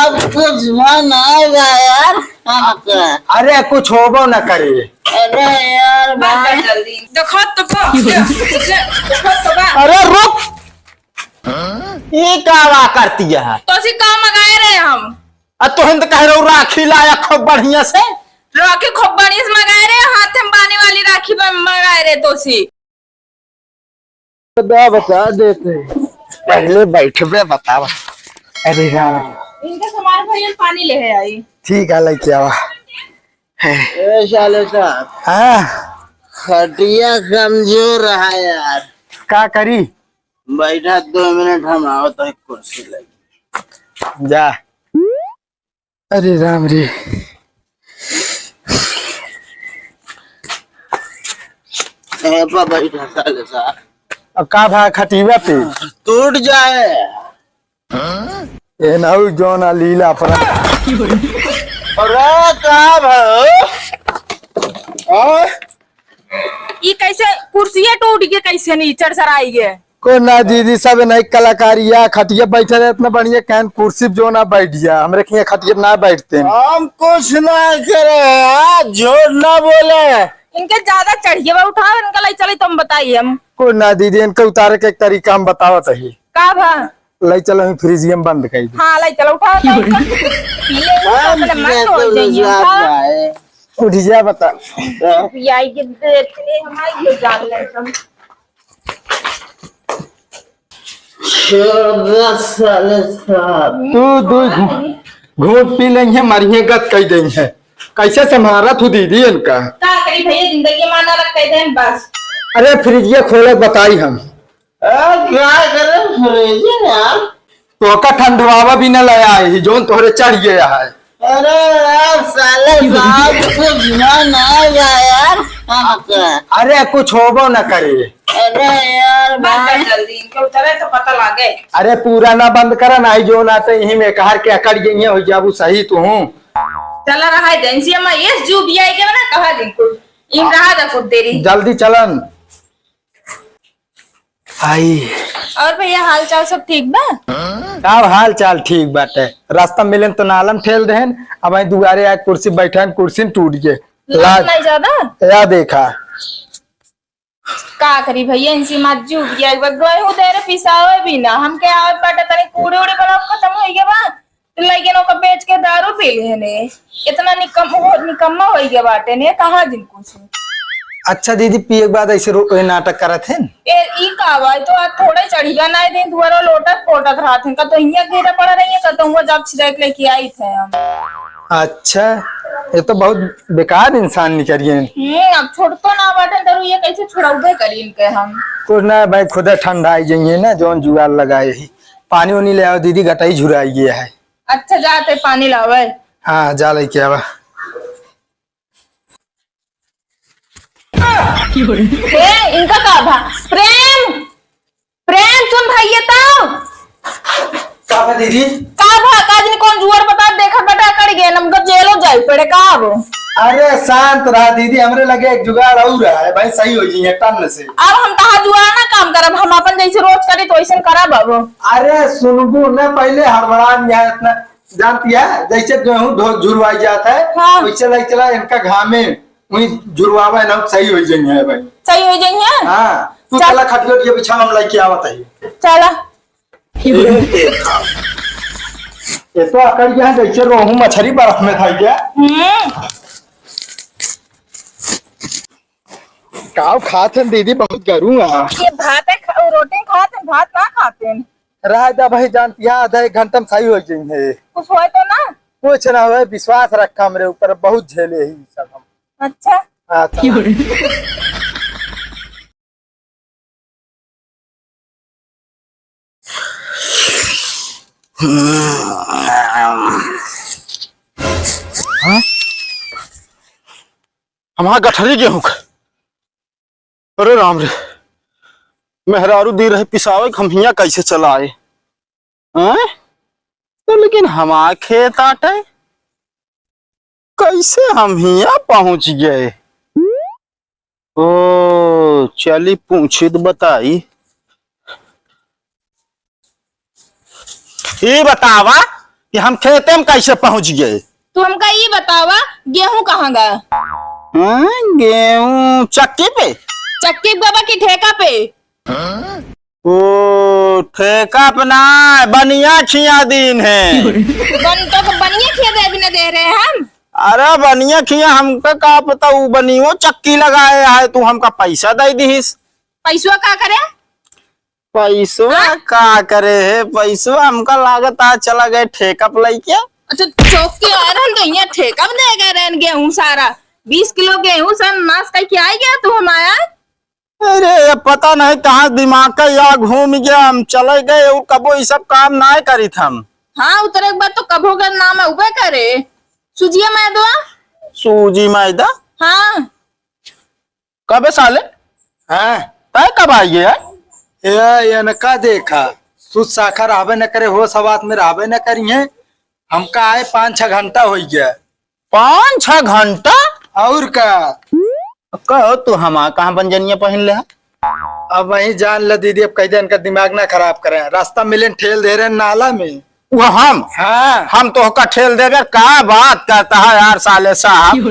साहब कुछ मन आएगा यार आपका। अरे कुछ होबो न करे। अरे यार भाई जल्दी देखो तो अरे रुक, ये क्या करती है? तो सी काम मंगाए रहे हम। तो हिंद कह रहे हो राखी लाया खूब बढ़िया से। राखी खूब बढ़िया से मंगाए रहे, हाथ में बांधने वाली राखी मंगाए रहे तो सी। बता देते पहले बैठ पे बतावा। अरे यार इनके सामान भैया पानी ले है आई। ठीक है लेके आवा। शाले साहब हाँ खटिया कमजोर रहा यार। क्या करी? बैठा 2 मिनट हम आओ तो एक कुर्सी लगी जा। अरे राम रे बैठा साले साहब। अब का भा खटीवा पे टूट जाए ए नाउ जोना लीला पर। अरे का भाई ये कैसे कुर्सियां टूट गई, कैसे नीचड़ सराई गए। को ना दीदी सब नई कलाकारिया खटिया बैठे रहे इतना बढ़िया कैन कुर्सी जो ना बैठ गया हमरे के खटिया ना बैठते। हम कुछ ना करे यार, झूठ ना बोले। इनके ज्यादा चढ़िए उठाओ, इनका लाई चले तुम बताइए हम। को ना दीदी इनके उतारे के एक तरीका हम बतावत ही। का भा लाई चलो हम फ्रिजियम बंद कर दी। हाँ लाई चलो उठाओ तो अपने मन हो जाइए। उठ जा बता। पियाई के देखने हमारी ये जान ले तुम। साले साहब तू घूट पी लेंगे मरिए गत कह देंगे। कैसे संभाला तू दीदी इनका? का करी भैया, जिंदगी माना रख दें बस। अरे फ्रिजिया खोले बताई हम। क्या करे फ्रिज यार? तो का ठंडवावा भी न लाया है जोन तोहरे चढ़ गया है। अरे यार साले साहब कुछ मन आएगा यार आपका। अरे कुछ होबो न करे। अरे यार भाई जल्दी इनके उतरे तो पता लगे। अरे पूरा ना बंद करा ना जो ना तो यही में कहर के अकड़ गई हो जाबू सही तू हूँ। चला रहा है डेंसिया में ये जू भी आई के ना कहा दिन को इन रहा था कुछ देरी। जल्दी चलन आई। और भैया हाल चाल सब ठीक बा? अब हाल चाल ठीक बाटे। रास्ता मिलन तो नालम ठेल देहन। अब आई दुआरे आके कुर्सी बैठन कुर्सी टूट गए नहीं ज्यादा या देखा का करी भैया इनसी मत जू भी आई गए हो देर पिसावे भी ना हम के आवत बाटे तनी कूड़े उड़े बना खत्म हो गए बा लगे नो का बेच के दारू पी ले ने इतना निकम्मा हो गया बाटे ने कहा दिन कुछ। अच्छा दीदी पिए के बाद ऐसे नाटक करत हैं। ए ई का भाई तो आज थोड़े चढ़ीगा ना दिन दुआरा लोटत पोटत रहत का तो हिया घेरा पड़ा रही है तो हुआ जब छिड़क लेके आई थे हम। अच्छा ये तो बहुत बेकार इंसान निकलिए। अब छोड़तो ना बाटे दरू ये कैसे छुड़ाऊबे करी इनके हम। कुछ ना भाई खुद ठंडा आई जाइए ना जोन जुआर लगाए ही। पानी उनी ले आओ दीदी गटाई झुराई गया है। अच्छा जाते पानी लावे। हाँ जा लेके आवा। इनका का भा प्रेम प्रेम सुन भाई ये तो का दीदी का भा काज ने कौन जुआर बता देखा बेटा कर गए नमक जेलो जाई पड़े का अब। अरे शांत रहा दीदी हमरे लगे एक जुगाड़ और रहा है भाई सही हो जाइए टन से। अब हम तहा जुआर ना काम करब हम अपन जैसे रोज करी तो ऐसे करब अब। अरे सुनबू न पहले हड़बड़ान यहाँ इतना जानती है जैसे गेहूं झुरवाई जाता है। हाँ। वैसे लाई चला इनका घामे वही झुरवावा ना सही हो जाइए भाई। सही हो जाइए। हाँ तू चला खटियो के पीछा हम लेके आवत है। चला ये तो अकड़ गया जैसे रोहू मछली बर्फ में था गया। काव खाते दीदी बहुत गरू ये भात है रोटी खाते भात ना खाते राजा भाई जानती है आधा 1 घंटा में सही हो जाएंगे। कुछ हो तो ना कुछ ना हुआ विश्वास रखा हमरे ऊपर बहुत झेले ही सब हम। अच्छा हमारा गठरी गेहूं अरे राम रे मेहरारू दी रहे पिसावे हम हिया कैसे चलाए तो लेकिन हमारा खेत आटे कैसे हम हिया पहुंच गए। ओ चली पूछी तो बताई ये बतावा कि हम खेते में कैसे पहुंच गए। तू हमका ये बतावा गेहूं कहाँ गया? गेहूं चक्की पे। चक्की बाबा की ठेका पे? ओ ठेका पे ना, बनिया खिया दिन है। बनिया खिया दे भी न दे रहे हम। अरे बनिया खिया हमका का पता, वो बनियो चक्की लगाए है, तू हमका पैसा दे दीस। पैसवा का करे? पैसवा का करे है, पैसवा हमका लागत आज चला गए ठेका पे लई के। अच्छा चौक के आ रहे तो यहाँ ठेका में दे गए गेहूं सारा 20 किलो गेहूं सन नाश करके आ गया तू हमारा। अरे पता नहीं कहाँ दिमाग का या घूम गया, हम चले गए और कबो ये सब काम ना करी हम। हाँ उतरे एक बार तो कब होगा नाम है उबे करे सुजिया मैदवा। सूजी मैदा? हाँ कब साले? हाँ तय कब आई है? ये इनका देखा सुध साखर आवे न करे, हो सवात में आवे न करी है। हमका आए 5-6 घंटा हो गया। 5-6 घंटा? और का कहो तू हम कहाँ बंजनिया पहन ले? अब वही जान ल दीदी, अब कह दे इनका दिमाग ना खराब करे। रास्ता मिले ठेल दे रहे नाला में। वो हम? हाँ हम तो का ठेल देवे, क्या बात करता है यार साले साहब।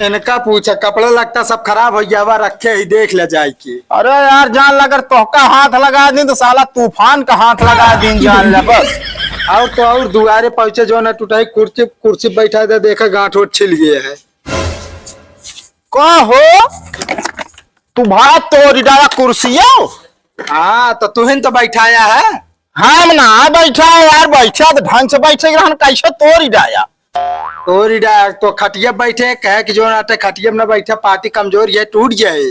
इनका पूछा कपड़ा लगता सब खराब हो गया, रखे ही देख ले जाए की। अरे यार जान लगर तोहका हाथ लगा दी तो साला तूफान का हाथ लगा दी, जान ले बस। और तो और दुआरे पहुंचे जो न टूटाई कुर्सी बैठा दे, देखा गांठ वोट छिल गए है। हो तू भात तोड़ डाला कुर्सिया? हाँ तो तुहिन तो बैठाया है। हम ना बैठा यार, बैठा तो ढंग से बैठे कैसे तोड़ डाया? तोरी तो खटिया बैठे कहे कि जो नाटे खटिया में न बैठे पार्टी कमजोर ये टूट जाए।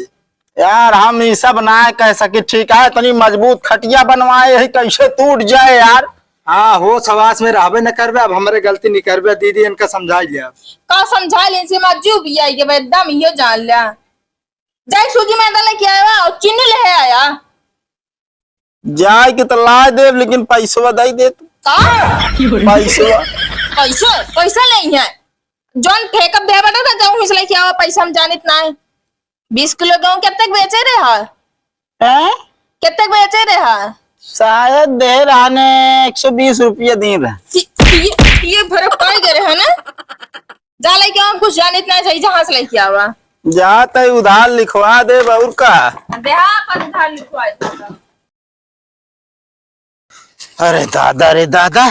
यार हम ये सब ना कह सके, ठीक है तनी मजबूत खटिया बनवाए है, कैसे टूट जाए यार। हाँ हो सवास में रहबे न करबे, अब हमारे गलती नहीं करबे दीदी, इनका समझा लिया। का समझा ले से मज्जू भी आई के एकदम यो जान लिया। जाए सूजी मैदा लेके आया और चीनी ले आया। जाए के तो ला दे, लेकिन पैसा दे दे तू। पैसा पैसा ले है जौन ठेकअप दे बता था जाऊं इसलिए क्या हुआ पैसा हम जानित ना है। 20 किलो गेहूं कितने बेचे रहे हैं? कितने बेचे रहे? शायद दे रहा ने 120 रुपया दी रहे। ये फर्क पाई दे रहे है ना। जा लेके हम कुछ जानित ना चाहिए, जहां से लेके आवा जाते उधार लिखवा दे और का। देहा पर उधार लिखवा दे। अरे दादा रे दादा,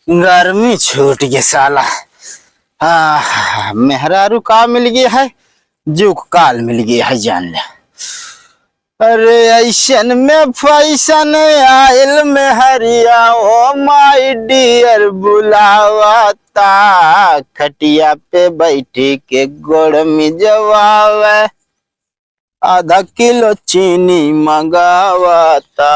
गर्मी छूट गया साला। मेहरारू का मिल गया है, जुक काल मिल गया है, जान ले। अरे ऐसन में फैसन आयल में हरिया, ओ माय डियर बुलावाता, खटिया पे बैठे के गोड़ में जवावे, आधा किलो चीनी मंगावाता।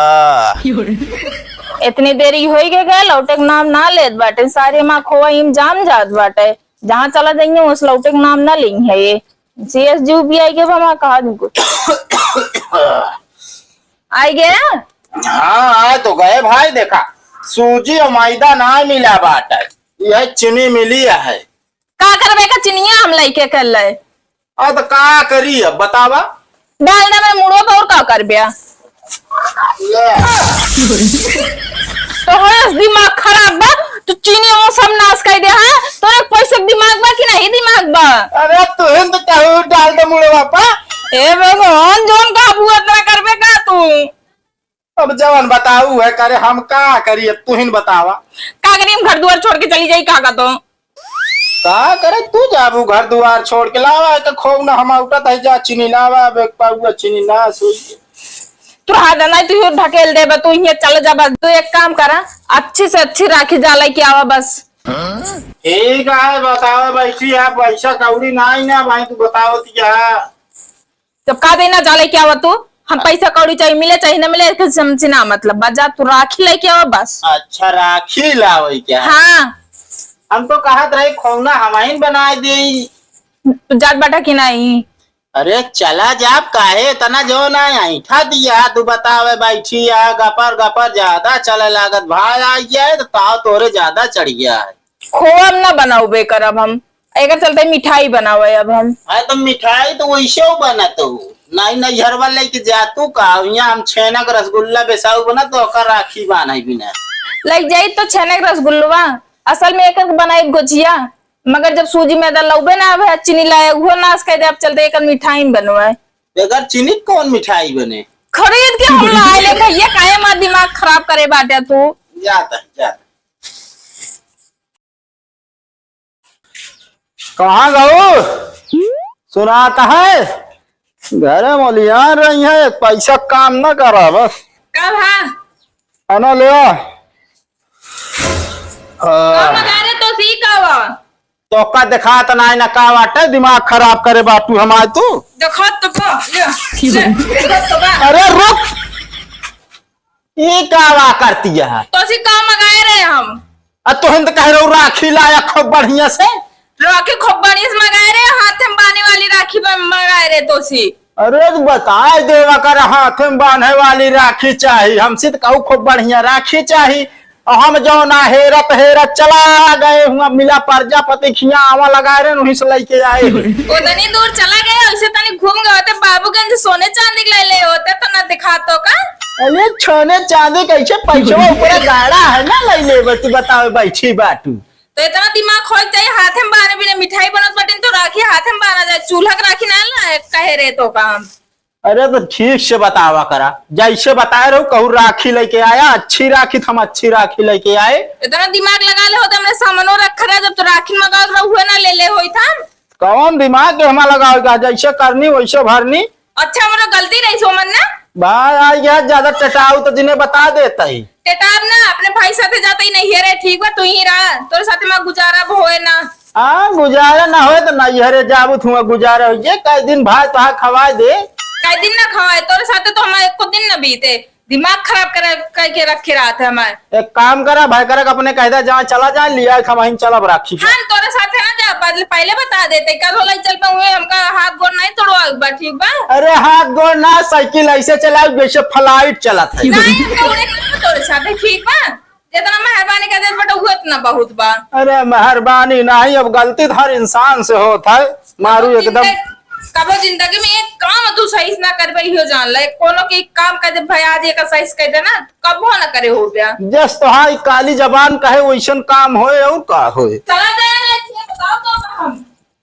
इतनी देरी हो गए लौटे के नाम ना लेत बाटे, सारे माँ खोआ इम जाम जात बाटे, जहाँ चला जाएंगे उस लौटे के नाम ना लेंगे। ये CS जी भी आई गए वहां कहा तुमको आई गया। हाँ आए तो गए भाई, देखा सूजी और मैदा ना मिला बाटे, यह चीनी मिली है। का करबे का चिनिया हम लेके कर ले। तो का करी अब बतावा? डालने में मुड़ो तो और का कर बिया। तो हस दिमाग खराब बा, तू चीनी वो सब नाश कर दे। हाँ तोरे पैसे दिमाग बा कि नहीं दिमाग बा? अरे तू हिंद कहू डाल दे मुड़े बापा। ए भगवान जोन का बुआ तेरा करबे का तू? अब जवान बताऊ है करे, हम का करिए तू हिंद बतावा। का करी हम घर द्वार छोड़ के चली जाई का तो? का करे तू जाबू घर द्वार छोड़ के लावा तो खूब ना हम उठा था जा चीनी लावा, एक पाउआ चीनी ना सोई तू हाथ ना तू ढकेल दे, तू ये चल जा। बस तू एक काम करा, अच्छी से अच्छी राखी जाला की आवा बस। ठीक है बताओ बैठी है, पैसा कौड़ी ना ही ना भाई, तू बताओ क्या जब का देना जाला की आवा तू। हम पैसा कौड़ी चाहिए, मिले चाहिए ना मिले समझी ना, मतलब बजा तू राखी लेके आवा बस। अच्छा राखी लावे क्या? हाँ हम तो कहत रहे खौना हमाइन बना दे। तू जात बैठा की नहीं? अरे चला जाब काहे तना जो ना ऐठा दिया, तू बतावे बैठी है गपर गपर ज्यादा चले लागत भाई आ गया है, तो ताव तोरे ज्यादा चढ़ गया है। खोआ ना बनाओ बेकर, अब हम एक चलते मिठाई बनावे अब हम। है तो मिठाई तो वैसे बनत हो नहीं नहीं हरवा लेके जातू का, यहाँ हम छेना का रसगुल्ला बेसाऊ बना तो राखी बाना बिना। लग जाई तो छेने के रसगुल्लवा असल में एक बनाई गुजिया मगर जब सूजी मैदा लौबे ना आवे चीनी लाए वो नाश कह दे अब चलते एक मिठाई बनवाए अगर चीनी कौन मिठाई बने खरीद के हम लाए ले भैया काहे मां दिमाग खराब करे बाटे तू जाता कहाँ गो सुनाता है घर मोलिया रही है पैसा काम न करा बस कब हां आना ले मगारे तो सी कावा तो का देखा तो ना का बाटे दिमाग खराब करे बाटू हमारे तू देखो तो देखो तो अरे रुक ये कावा करती है तो सी का मगाए रहे हम तो हिंद कह रहे राखी लाया खूब बढ़िया से राखी खूब बढ़िया से मगाए रहे हाथ में बांधने वाली राखी मगाए रहे तो सी अरे बताए देवा कर हाथ में बांधे वाली राखी चाहिए हमसे तो कहू खूब बढ़िया राखी चाहिए हम जो ना हेरत चला गए हुआ मिला प्रजापति खिया आवा लगाए रहे वहीं से लेके आए उतनी दूर चला गया उसे तनी घूम गए होते बाबूगंज सोने चांदी ले ले होते तो ना दिखातो का अरे सोने चांदी कैसे पैसा ऊपर गाड़ा है ना ले ले तू बताओ बैठी बाटू तो इतना दिमाग खोज जाए हाथ में बाने बिना मिठाई बनत बटन तो राखी हाथ में बाना जाए चूल्हा के राखी ना कहे रहे तो काम अरे तो ठीक से बतावा करा जैसे बताए रहो कहू राखी लेके आया अच्छी राखी हम अच्छी राखी लेके आए इतना दिमाग लगा ले होता हमने सामानो रखा रहा जब तो राखी मंगा हुए ना ले ले होई था कौन दिमाग हमा लगाओगा जैसे करनी वैसे भरनी अच्छा हमारा गलती रही सो मन ना भाई आ गया ज्यादा टटाऊ तो जिन्हें बता देता ही टेटाब ना अपने भाई साथे जाते ही नहीं है ठीक बा तू ही रहा तोरे साथे में गुजारा होए ना हाँ गुजारा ना हो तो नहीं हरे जाबू थुआ गुजारा हो ये कई दिन भाई तो खवा दे कई दिन ना खवाए तोरे साथे तो हमारे को दिन न बीते दिमाग खराब करके रखे रहा था हमारे एक काम करा भाई करा अपने कहदा जहाँ चला जाए लिया खवाही चला राखी हाँ तोरे साथे ना जा पहले बता देते कल होला चल पे हुए हमका हाथ गोड़ नहीं तोड़वा ठीक बा अरे हाथ गोड़ ना साइकिल ऐसे चला जैसे फ्लाइट चला था नहीं हमका उड़े ना तोरे साथे ठीक बा जितना मेहरबानी कर दे बट हुआ इतना बहुत बा अरे मेहरबानी नहीं अब गलती हर इंसान से होता है मारू एकदम कबो जिंदगी में एक काम तू सही ना कर पाई हो जान ले कोनो के काम कर दे भाई आज एक सही कर दे ना कबो ना करे हो गया जस तो हाई काली जबान कहे वैसन काम होए और का होए चला दे बताओ तो हम